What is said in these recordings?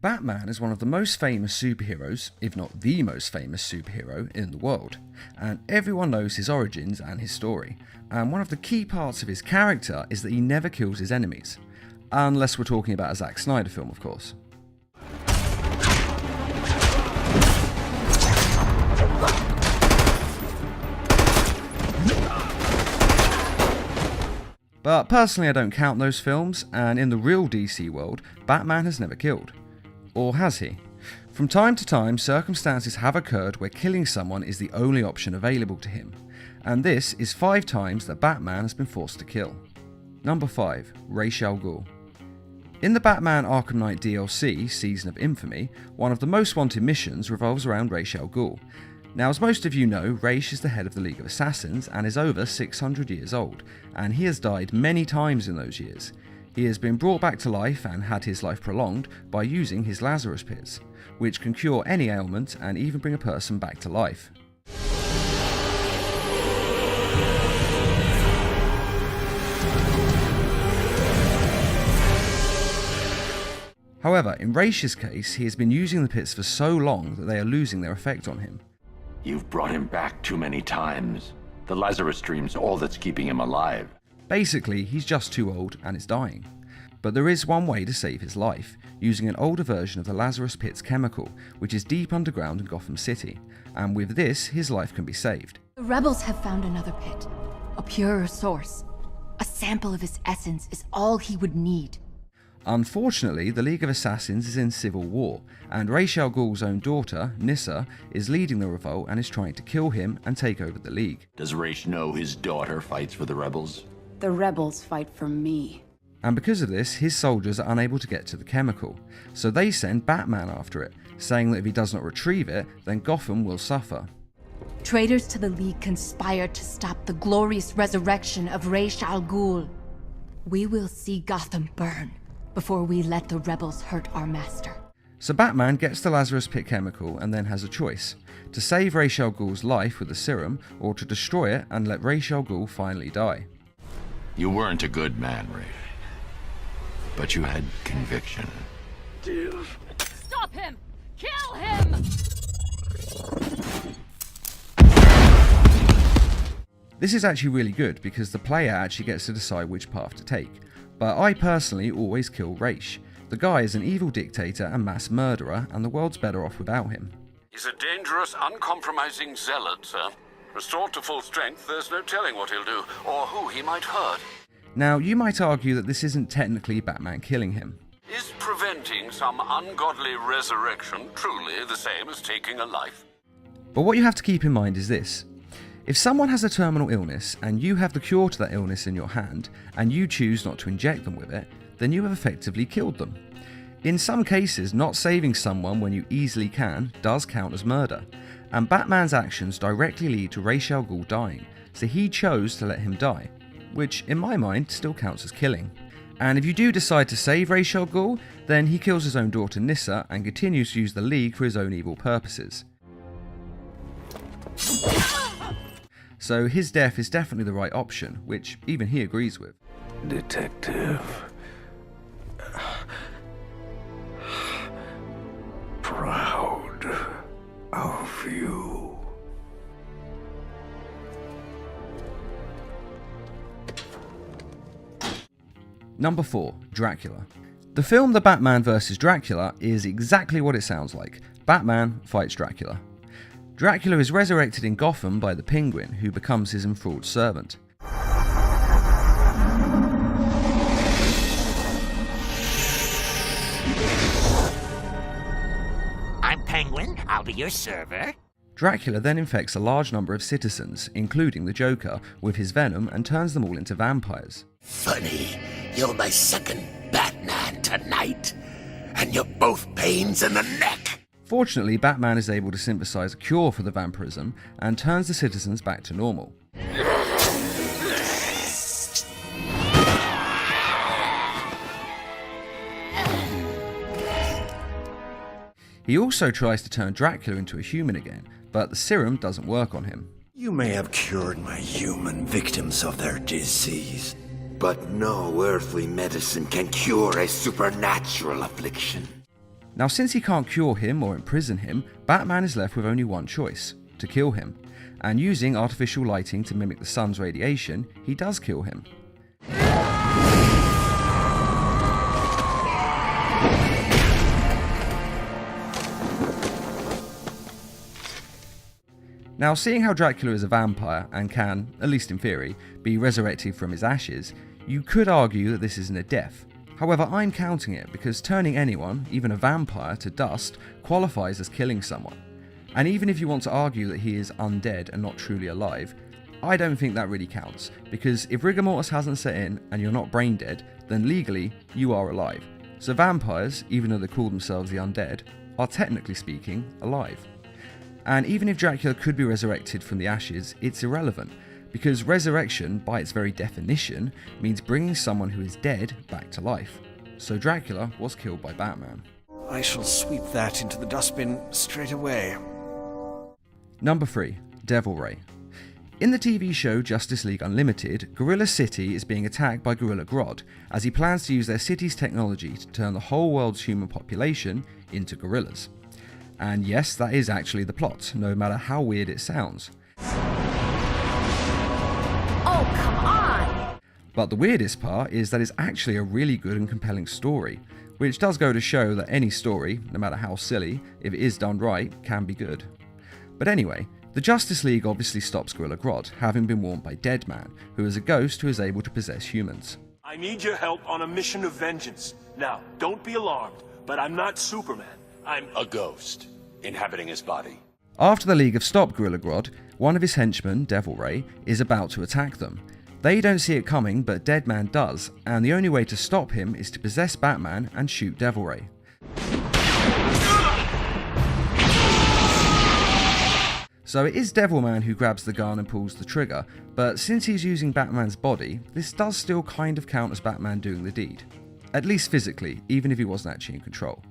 Batman is one of the most famous superheroes, if not the most famous superhero in the world, and everyone knows his origins and his story, and one of the key parts of his character is that he never kills his enemies, unless we're talking about a Zack Snyder film, of course. But personally I don't count those films, and in the real DC world, Batman has never killed. Or has he? From time to time, circumstances have occurred where killing someone is the only option available to him, and this is 5 times that Batman has been forced to kill. Number 5. Ra's al Ghul. In the Batman Arkham Knight DLC, Season of Infamy, one of the most wanted missions revolves around Ra's al Ghul. Now, as most of you know, Ra's is the head of the League of Assassins and is over 600 years old, and he has died many times in those years. He has been brought back to life and had his life prolonged by using his Lazarus pits, which can cure any ailment and even bring a person back to life. However, in Ra's case, he has been using the pits for so long that they are losing their effect on him. You've brought him back too many times. The Lazarus Stream's all that's keeping him alive. Basically, he's just too old and is dying. But there is one way to save his life, using an older version of the Lazarus Pit's chemical, which is deep underground in Gotham City, and with this, his life can be saved. The rebels have found another pit, a purer source. A sample of his essence is all he would need. Unfortunately, the League of Assassins is in civil war, and Ra's al Ghul's own daughter, Nyssa, is leading the revolt and is trying to kill him and take over the League. Does Ra's know his daughter fights for the rebels? The rebels fight for me. And because of this, his soldiers are unable to get to the chemical, so they send Batman after it, saying that if he does not retrieve it, then Gotham will suffer. Traitors to the League conspired to stop the glorious resurrection of Ra's al Ghul. We will see Gotham burn before we let the rebels hurt our master. So Batman gets the Lazarus Pit chemical and then has a choice, to save Ra's al Ghul's life with the serum, or to destroy it and let Ra's al Ghul finally die. You weren't a good man, Ray. But you had conviction. Stop him! Kill him! This is actually really good because the player actually gets to decide which path to take. But I personally always kill Ra's. The guy is an evil dictator and mass murderer, and the world's better off without him. He's a dangerous, uncompromising zealot, sir. Restored to full strength, there's no telling what he'll do, or who he might hurt. Now, you might argue that this isn't technically Batman killing him. Is preventing some ungodly resurrection truly the same as taking a life? But what you have to keep in mind is this. If someone has a terminal illness and you have the cure to that illness in your hand and you choose not to inject them with it, then you have effectively killed them. In some cases, not saving someone when you easily can does count as murder, and Batman's actions directly lead to Ra's al Ghul dying, so he chose to let him die, which in my mind still counts as killing. And if you do decide to save Ra's al Ghul, then he kills his own daughter Nyssa and continues to use the League for his own evil purposes. So his death is definitely the right option, which even he agrees with. Detective. Proud of you. Number 4. Dracula. The film The Batman vs. Dracula is exactly what it sounds like. Batman fights Dracula. Dracula is resurrected in Gotham by the Penguin, who becomes his enthralled servant. I'm Penguin, I'll be your server. Dracula then infects a large number of citizens, including the Joker, with his venom and turns them all into vampires. Funny, you're my second Batman tonight, and you're both pains in the neck. Fortunately, Batman is able to synthesize a cure for the vampirism and turns the citizens back to normal. He also tries to turn Dracula into a human again, but the serum doesn't work on him. You may have cured my human victims of their disease, but no earthly medicine can cure a supernatural affliction. Now, since he can't cure him or imprison him, Batman is left with only one choice: to kill him. And using artificial lighting to mimic the sun's radiation, he does kill him. Now, seeing how Dracula is a vampire and can, at least in theory, be resurrected from his ashes, you could argue that this isn't a death. However, I'm counting it because turning anyone, even a vampire, to dust qualifies as killing someone. And even if you want to argue that he is undead and not truly alive, I don't think that really counts, because if rigor mortis hasn't set in and you're not brain dead, then legally you are alive. So vampires, even though they call themselves the undead, are technically speaking alive. And even if Dracula could be resurrected from the ashes, it's irrelevant, because resurrection, by its very definition, means bringing someone who is dead back to life. So Dracula was killed by Batman. I shall sweep that into the dustbin straight away. Number 3. Devil Ray. In the TV show Justice League Unlimited, Gorilla City is being attacked by Gorilla Grodd, as he plans to use their city's technology to turn the whole world's human population into gorillas. And yes, that is actually the plot, no matter how weird it sounds. Oh, come on! But the weirdest part is that it's actually a really good and compelling story, which does go to show that any story, no matter how silly, if it is done right, can be good. But anyway, the Justice League obviously stops Gorilla Grodd, having been warned by Deadman, who is a ghost who is able to possess humans. I need your help on a mission of vengeance. Now, don't be alarmed, but I'm not Superman. I'm A ghost inhabiting his body. After the League have stopped Gorilla Grodd, one of his henchmen, Devil Ray, is about to attack them. They don't see it coming, but Deadman does, and the only way to stop him is to possess Batman and shoot Devil Ray. So it is Devilman who grabs the gun and pulls the trigger, but since he's using Batman's body, this does still kind of count as Batman doing the deed. At least physically, even if he wasn't actually in control.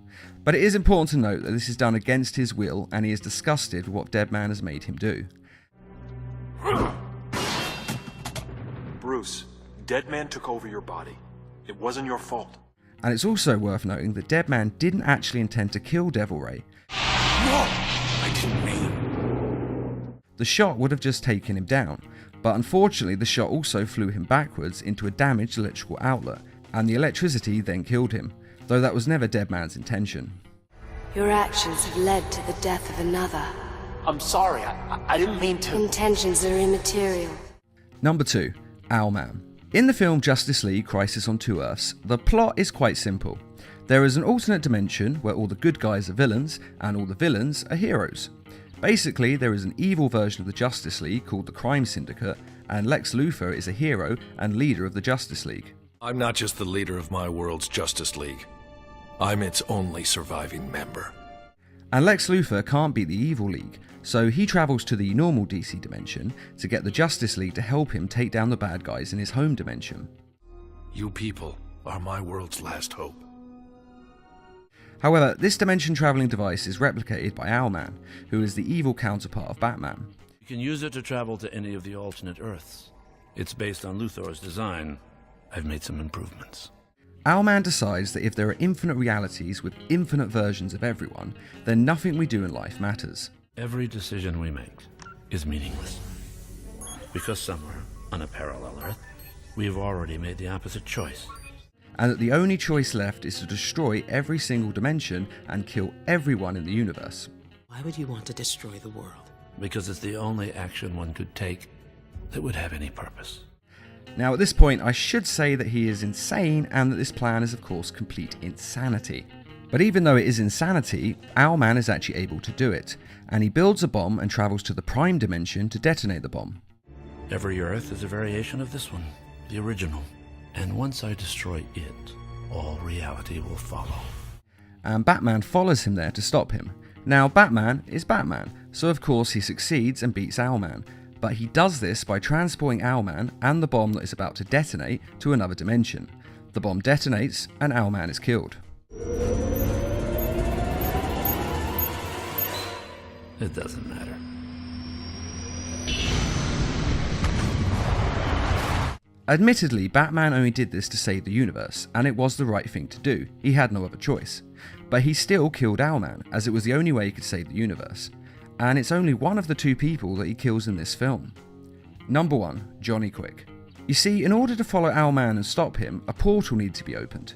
But it is important to note that this is done against his will, and he is disgusted with what Deadman has made him do. Bruce, Deadman took over your body. It wasn't your fault. And it's also worth noting that Deadman didn't actually intend to kill Devil Ray. No! I didn't mean. The shot would have just taken him down, but unfortunately the shot also flew him backwards into a damaged electrical outlet, and the electricity then killed him, though that was never Deadman's intention. Your actions have led to the death of another. I'm sorry, I didn't mean to. Intentions are immaterial. Number 2. Owlman. In the film Justice League Crisis on Two Earths, the plot is quite simple. There is an alternate dimension where all the good guys are villains and all the villains are heroes. Basically, there is an evil version of the Justice League called the Crime Syndicate, and Lex Luthor is a hero and leader of the Justice League. I'm not just the leader of my world's Justice League. I'm its only surviving member. And Lex Luthor can't beat the Evil League, so he travels to the normal DC dimension to get the Justice League to help him take down the bad guys in his home dimension. You people are my world's last hope. However, this dimension-travelling device is replicated by Owlman, who is the evil counterpart of Batman. You can use it to travel to any of the alternate Earths. It's based on Luthor's design. I've made some improvements. Owlman decides that if there are infinite realities with infinite versions of everyone, then nothing we do in life matters. Every decision we make is meaningless. Because somewhere, on a parallel Earth, we have already made the opposite choice. And that the only choice left is to destroy every single dimension and kill everyone in the universe. Why would you want to destroy the world? Because it's the only action one could take that would have any purpose. Now at this point I should say that he is insane and that this plan is of course complete insanity. But even though it is insanity, Owlman is actually able to do it, and he builds a bomb and travels to the Prime Dimension to detonate the bomb. Every Earth is a variation of this one, the original. And once I destroy it, all reality will follow. And Batman follows him there to stop him. Now Batman is Batman, so of course he succeeds and beats Owlman, but he does this by transporting Owlman and the bomb that is about to detonate to another dimension. The bomb detonates and Owlman is killed. It doesn't matter. Admittedly, Batman only did this to save the universe, and it was the right thing to do. He had no other choice. But he still killed Owlman, as it was the only way he could save the universe. And it's only one of the two people that he kills in this film. Number 1. Johnny Quick. You see, in order to follow Owlman and stop him, a portal needed to be opened.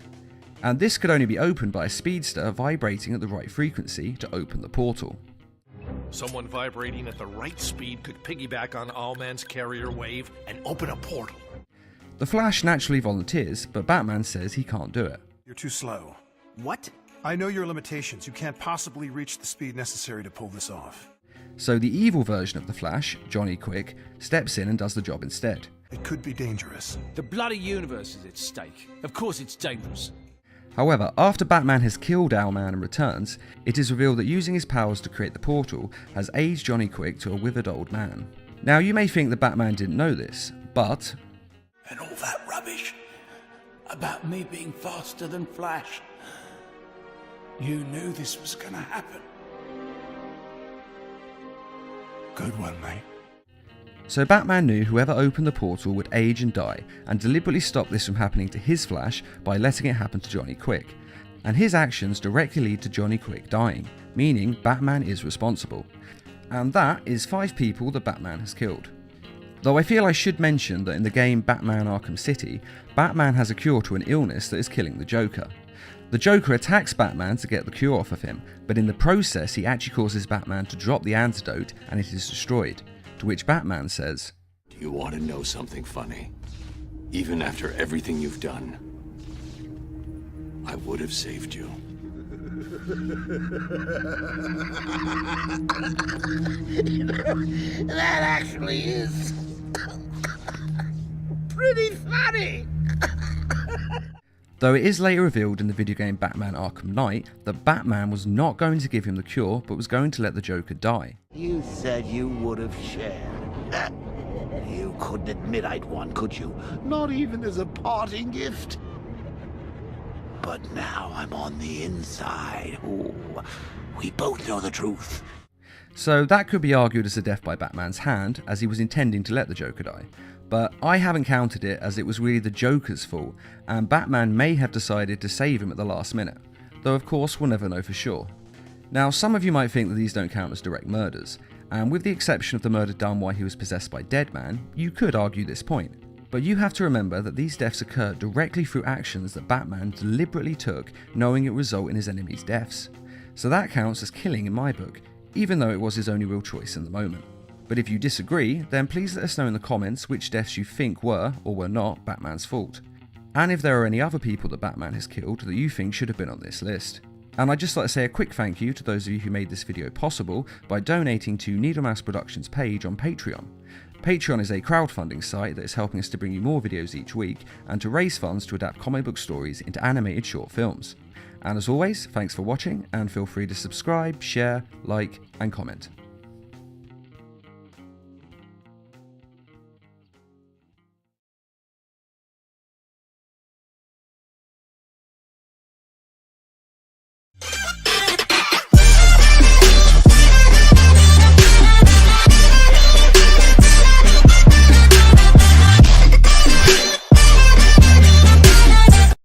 And this could only be opened by a speedster vibrating at the right frequency to open the portal. Someone vibrating at the right speed could piggyback on Owlman's carrier wave and open a portal. The Flash naturally volunteers, but Batman says he can't do it. You're too slow. What? I know your limitations. You can't possibly reach the speed necessary to pull this off. So the evil version of the Flash, Johnny Quick, steps in and does the job instead. It could be dangerous. The bloody universe is at stake. Of course it's dangerous. However, after Batman has killed Owlman and returns, it is revealed that using his powers to create the portal has aged Johnny Quick to a withered old man. Now you may think that Batman didn't know this, but... And all that rubbish about me being faster than Flash. You knew this was gonna happen. Good one, mate. So Batman knew whoever opened the portal would age and die, and deliberately stopped this from happening to his Flash by letting it happen to Johnny Quick. And his actions directly lead to Johnny Quick dying, meaning Batman is responsible. And that is 5 people that Batman has killed. Though I feel I should mention that in the game Batman Arkham City, Batman has a cure to an illness that is killing the Joker. The Joker attacks Batman to get the cure off of him, but in the process he actually causes Batman to drop the antidote and it is destroyed. To which Batman says, "Do you want to know something funny? Even after everything you've done, I would have saved you." That actually is pretty funny. Though it is later revealed in the video game Batman Arkham Knight that Batman was not going to give him the cure, but was going to let the Joker die. You said you would have shared. You couldn't admit I'd won, could you? Not even as a parting gift. But now I'm on the inside. Ooh, we both know the truth. So that could be argued as a death by Batman's hand, as he was intending to let the Joker die. But I haven't counted it as it was really the Joker's fault, and Batman may have decided to save him at the last minute. Though of course we'll never know for sure. Now some of you might think that these don't count as direct murders, and with the exception of the murder done while he was possessed by Deadman, you could argue this point. But you have to remember that these deaths occurred directly through actions that Batman deliberately took, knowing it would result in his enemies' deaths. So that counts as killing in my book, even though it was his only real choice in the moment. But if you disagree, then please let us know in the comments which deaths you think were, or were not, Batman's fault. And if there are any other people that Batman has killed that you think should have been on this list. And I'd just like to say a quick thank you to those of you who made this video possible by donating to NeedleMouse Productions page on Patreon. Patreon is a crowdfunding site that is helping us to bring you more videos each week and to raise funds to adapt comic book stories into animated short films. And as always, thanks for watching and feel free to subscribe, share, like and comment.